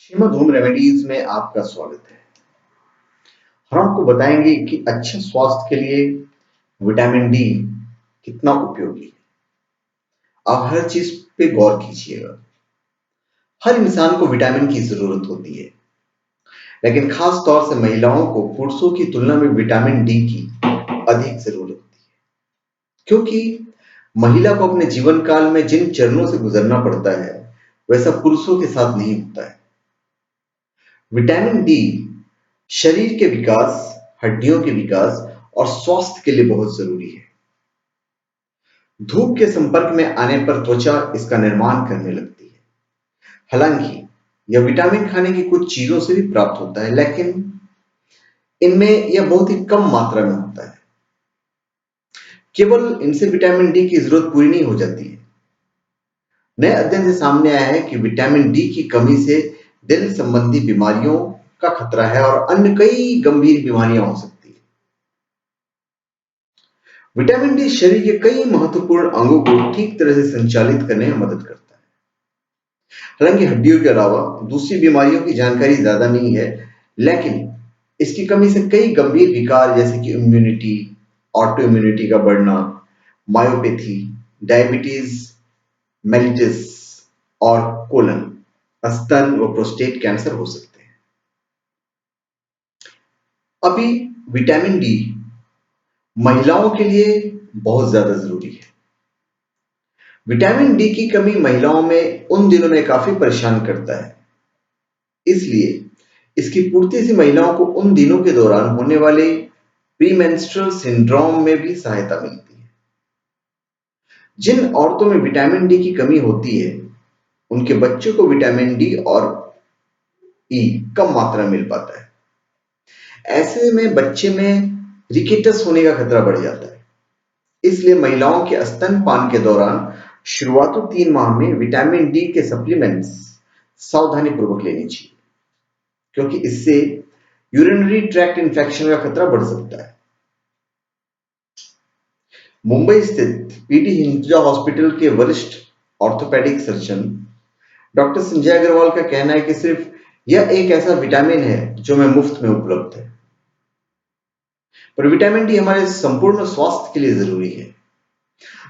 Shrimad home remedies में आपका स्वागत है। हम आपको बताएंगे कि अच्छे स्वास्थ्य के लिए विटामिन डी कितना उपयोगी है। आप हर चीज पे गौर कीजिएगा। हर इंसान को विटामिन की जरूरत होती है, लेकिन खास तौर से महिलाओं को पुरुषों की तुलना में विटामिन डी की अधिक जरूरत होती है, क्योंकि महिला को अपने जीवन काल में जिन चरणों से गुजरना पड़ता है वैसा पुरुषों के साथ नहीं होता है। विटामिन डी शरीर के विकास, हड्डियों के विकास और स्वास्थ्य के लिए बहुत जरूरी है। धूप के संपर्क में आने पर त्वचा इसका निर्माण करने लगती है। हालांकि यह विटामिन खाने की कुछ चीजों से भी प्राप्त होता है, लेकिन इनमें यह बहुत ही कम मात्रा में होता है। केवल इनसे विटामिन डी की जरूरत पूरी नहीं हो जाती है। नए अध्ययन से सामने आया है कि विटामिन डी की कमी से दिल संबंधी बीमारियों का खतरा है और अन्य कई गंभीर बीमारियां हो सकती है। विटामिन डी शरीर के कई महत्वपूर्ण अंगों को ठीक तरह से संचालित करने में मदद करता है। हालांकि हड्डियों के अलावा दूसरी बीमारियों की जानकारी ज्यादा नहीं है, लेकिन इसकी कमी से कई गंभीर विकार जैसे कि इम्यूनिटी, ऑटो इम्यूनिटी का बढ़ना, मायोपैथी, डायबिटीज मेलिटस और कोलन, स्तन व प्रोस्टेट कैंसर हो सकते हैं। अभी विटामिन डी महिलाओं के लिए बहुत ज्यादा जरूरी है। विटामिन डी की कमी महिलाओं में उन दिनों में काफी परेशान करता है, इसलिए इसकी पूर्ति से महिलाओं को उन दिनों के दौरान होने वाले प्रीमेंस्ट्रुअल सिंड्रोम में भी सहायता मिलती है। जिन औरतों में विटामिन डी की कमी होती है, उनके बच्चों को विटामिन डी और ई कम मात्रा में मिल पाता है। ऐसे में बच्चे में रिकेटस होने का खतरा बढ़ जाता है। इसलिए महिलाओं के स्तनपान के दौरान शुरुआती 3 माह में विटामिन डी के सप्लीमेंट्स सावधानी पूर्वक लेनी चाहिए, क्योंकि इससे यूरिनरी ट्रैक्ट इन्फेक्शन का खतरा बढ़ सकता है। मुंबई स्थित पीडी हिंदुजा हॉस्पिटल के वरिष्ठ orthopaedic surgeon doctor Sanjay Agarwal का कहना है कि सिर्फ यह एक ऐसा विटामिन है जो में मुफ्त में उपलब्ध है, पर विटामिन डी हमारे संपूर्ण स्वास्थ्य के लिए जरूरी है।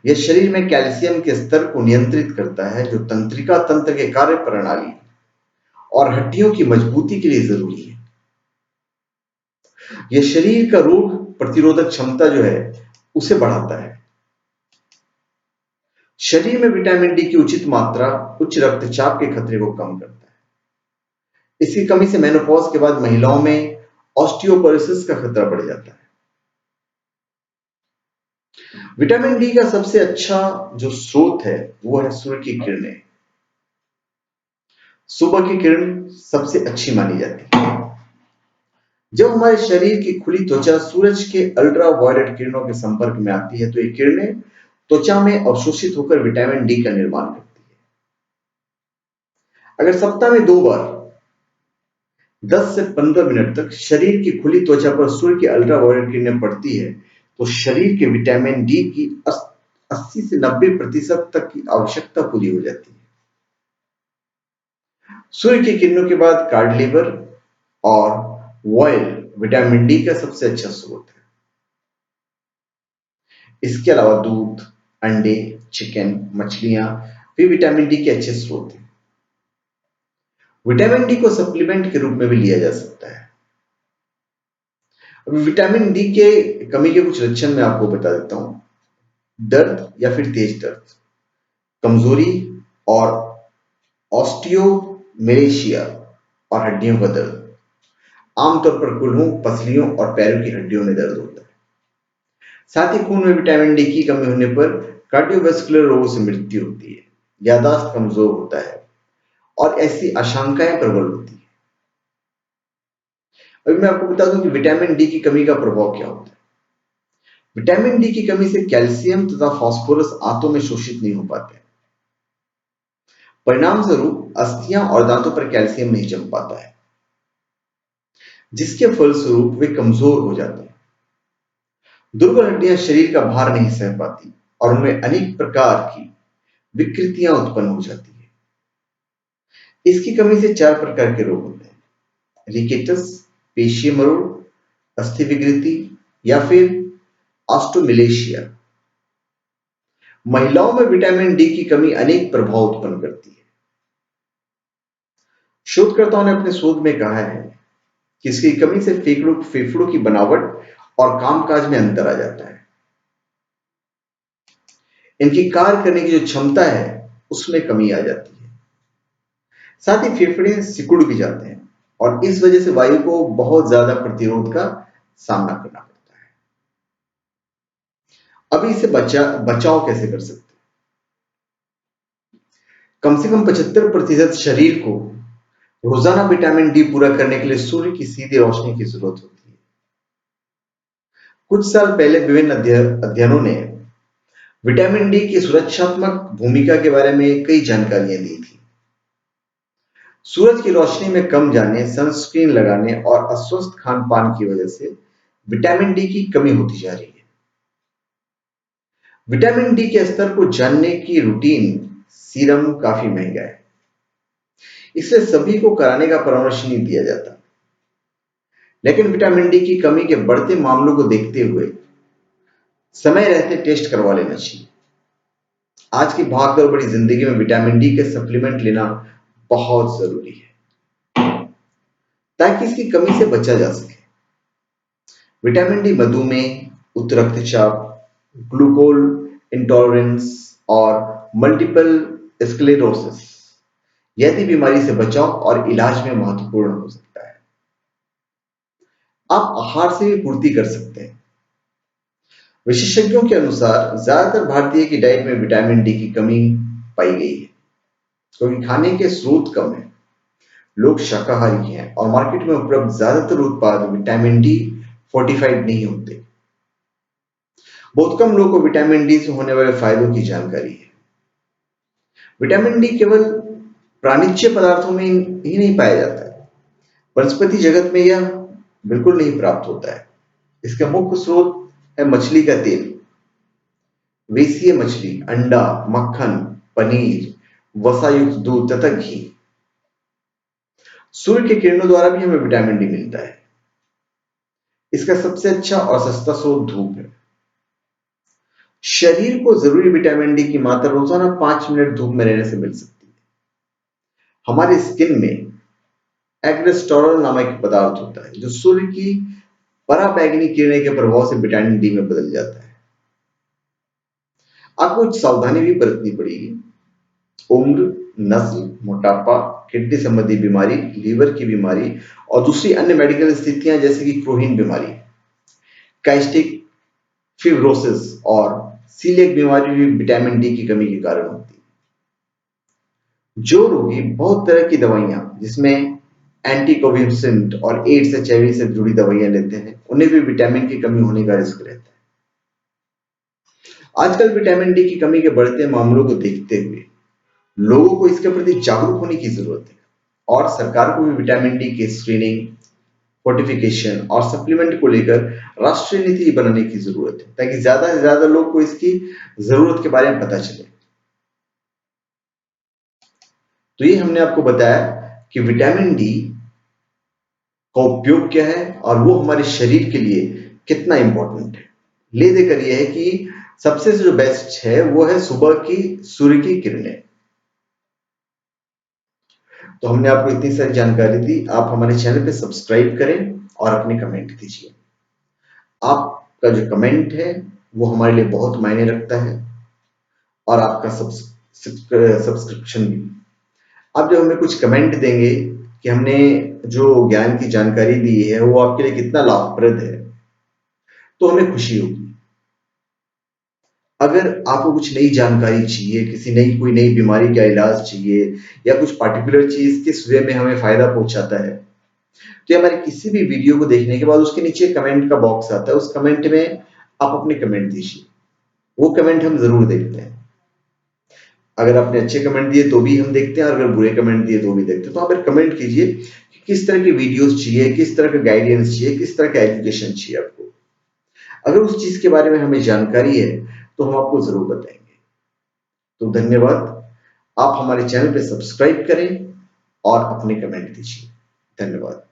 यह शरीर में कैल्शियम के स्तर को नियंत्रित करता है, जो तंत्रिका तंत्र के कार्य प्रणाली और हड्डियों की मजबूती के लिए जरूरी है। यह शरीर का रोग प्रतिरोधक क्षमता जो है उसे बढ़ाता है। शरीर में विटामिन डी की उचित मात्रा उच्च रक्तचाप के खतरे को कम करता है। इसकी कमी से मेनोपॉज के बाद महिलाओं में ऑस्टियोपोरोसिस का खतरा बढ़ जाता है। विटामिन डी का सबसे अच्छा जो स्रोत है वो है सूर्य की किरणें। सुबह की किरण सबसे अच्छी मानी जाती है। जब हमारे शरीर की खुली त्वचा सूरज के अल्ट्रा वायलेट किरणों के संपर्क में आती है, तो ये किरणें त्वचा में अवशोषित होकर विटामिन डी का निर्माण करती है। अगर सप्ताह में 2 बार 10 से 15 मिनट तक शरीर की खुली त्वचा पर सूर्य की अल्ट्रा वायलेट किरणें पड़ती है, तो शरीर के विटामिन डी की 80 से 90% तक की आवश्यकता पूरी हो जाती है। सूर्य की किरणों के बाद कार्ड लीवर और वॉयल विटामिन डी का सबसे अच्छा स्रोत है। इसके अलावा दूध, अंडे, चिकन, मछलियां भी विटामिन डी के अच्छे स्रोत हैं। विटामिन डी को सप्लीमेंट के रूप में भी लिया जा सकता है। अब विटामिन डी के कमी के कुछ लक्षण मैं आपको बता देता हूं। दर्द या फिर तेज दर्द, कमजोरी और ऑस्टियोमेलेशिया और हड्डियों का दर्द। आमतौर पर कुल्हों, पसलियों और पैरों की हड्डियों में दर्द होता है। साथ ही खून में विटामिन डी की कमी होने पर कार्डियोवैस्कुलर रोगों से मृत्यु होती है, याददाश्त कमजोर होता है और ऐसी आशंकाएं प्रबल होती है। अभी मैं आपको बता दूं कि विटामिन डी की कमी का प्रभाव क्या होता है। विटामिन डी की कमी से कैल्शियम तथा फास्फोरस आंतों में शोषित नहीं हो पाते। परिणाम स्वरूप अस्थियां और दांतों पर कैल्शियम नहीं जम पाता है, जिसके फलस्वरूप वे कमजोर हो जाते हैं। दुर्बल हड्डियां शरीर का भार नहीं सह पाती और उनमें अनेक प्रकार की विकृतियां उत्पन्न हो जाती है। इसकी कमी से 4 प्रकार के रोग होते हैं: रिकेटस, पेशीय मरोड़, अस्थि विकृति या फिर ऑस्टोमेलेशिया। महिलाओं में विटामिन डी की कमी अनेक प्रभाव उत्पन्न करती है। शोधकर्ताओं ने अपने शोध में कहा है कि इसकी कमी से फेफड़ों की बनावट और कामकाज में अंतर आ जाता है। इनकी कार्य करने की जो क्षमता है उसमें कमी आ जाती है। साथ ही फेफड़े सिकुड़ भी जाते हैं और इस वजह से वायु को बहुत ज्यादा प्रतिरोध का सामना करना पड़ता है। अभी इससे बचाव कैसे कर सकते हैं? कम से कम 75% शरीर को रोजाना विटामिन डी पूरा करने के लिए सूर्य की सीधी रोशनी की जरूरत होती है। कुछ साल पहले विभिन्न अध्ययनों ने विटामिन डी की सुरक्षात्मक भूमिका के बारे में कई जानकारियां दी थी। सूरज की रोशनी में कम जाने, सनस्क्रीन लगाने और अस्वस्थ खान पान की वजह से विटामिन डी की कमी होती जा रही है। विटामिन डी के स्तर को जानने की रूटीन सीरम काफी महंगा है, इसलिए सभी को कराने का परामर्श नहीं दिया जाता। लेकिन विटामिन डी की कमी के बढ़ते मामलों को देखते हुए समय रहते टेस्ट करवा लेना चाहिए। आज की भागदौड़ भरी जिंदगी में विटामिन डी के सप्लीमेंट लेना बहुत जरूरी है ताकि इसकी कमी से बचा जा सके। विटामिन डी मधुमेह, उच्च रक्तचाप, ग्लूकोज इंटॉलरेंस और मल्टीपल स्क्लेरोसिस जैसी बीमारी से बचाव और इलाज में महत्वपूर्ण हो सकता है। आप आहार से भी पूर्ति कर सकते हैं। विशेषज्ञों के अनुसार ज्यादातर भारतीय की डाइट में विटामिन डी की कमी पाई गई है क्योंकि खाने के स्रोत कम है, लोग शाकाहारी हैं और मार्केट में उपलब्ध ज्यादातर उत्पाद विटामिन डी फोर्टिफाइड नहीं होते। बहुत कम लोगों को विटामिन डी से होने वाले फायदों की जानकारी है। विटामिन डी केवल प्राणिज्य पदार्थों में ही नहीं पाया जाता है, वनस्पति जगत में यह बिल्कुल नहीं प्राप्त होता है। इसका मुख्य स्रोत है मछली का तेल, वेसीय मछली, अंडा, मक्खन, पनीर, वसायुक्त दूध तथा घी। सूर्य के किरणों द्वारा भी हमें विटामिन डी मिलता है। इसका सबसे अच्छा और सस्ता स्रोत धूप है। शरीर को जरूरी विटामिन डी की मात्रा रोजाना 5 मिनट धूप में रहने से मिल सकती है। हमारी स्किन में एग्रेस्टोरल नामक एक पदार्थ होता है जो सूर्य की पराबैंगनी किरणें के प्रभाव से विटामिन डी में बदल जाता है। आपको कुछ सावधानी भी बरतनी पड़ेगी। उम्र, नस्ल, मोटापा, किडनी संबंधी बीमारी, लीवर की बीमारी और दूसरी अन्य मेडिकल स्थितियां जैसे कि क्रोहिन बीमारी, काइस्टिक फिब्रोसिस और सीलिएक बीमारी भी विटामिन डी की कमी के कारण होती है। जो रोगी बहुत तरह की दवाइयां जिसमें एंटीकोविंसेंट और एड्स एचआईवी से जुड़ी दवाइयां लेते हैं, उन्हें भी विटामिन की कमी होने का रिस्क रहता है। आजकल विटामिन डी की कमी के बढ़ते मामलों को देखते हुए लोगों को इसके प्रति जागरूक होने की जरूरत है और सरकार को भी विटामिन डी के स्क्रीनिंग, फोर्टिफिकेशन और सप्लीमेंट को लेकर राष्ट्रीय नीति बनाने की जरूरत है ताकि ज्यादा से ज्यादा लोग को इसकी जरूरत के बारे में पता चले। तो ये हमने आपको बताया कि विटामिन डी का उपयोग क्या है और वो हमारे शरीर के लिए कितना इंपॉर्टेंट है। ले देकर यह है कि सबसे जो बेस्ट है वो है सुबह की सूर्य की किरणें। तो हमने आपको इतनी सारी जानकारी दी। आप हमारे चैनल पे सब्सक्राइब करें और अपने कमेंट दीजिए। आपका जो कमेंट है वो हमारे लिए बहुत मायने रखता है और आपका सब्सक्रिप्शन भी। आप जब हमें कुछ कमेंट देंगे कि हमने जो ज्ञान की जानकारी दी है वो आपके लिए कितना लाभप्रद है, तो हमें खुशी होगी। अगर आपको कुछ नई जानकारी चाहिए, कोई नई बीमारी का इलाज चाहिए या कुछ पार्टिकुलर चीज किस वे में हमें फायदा पहुंचाता है, तो हमारे किसी भी वीडियो को देखने के बाद उसके नीचे कमेंट का बॉक्स आता है, उस कमेंट में आप अपने कमेंट दीजिए। वो कमेंट हम जरूर देखते हैं। अगर आपने अच्छे कमेंट दिए तो भी हम देखते हैं और अगर बुरे कमेंट दिए तो भी देखते हैं। तो आप कमेंट कीजिए कि किस तरह की वीडियोस चाहिए, किस तरह का गाइडेंस चाहिए, किस तरह का एजुकेशन चाहिए आपको। अगर उस चीज के बारे में हमें जानकारी है तो हम आपको जरूर बताएंगे। तो धन्यवाद। आप हमारे चैनल पे सब्सक्राइब करें और अपने कमेंट दीजिए। धन्यवाद।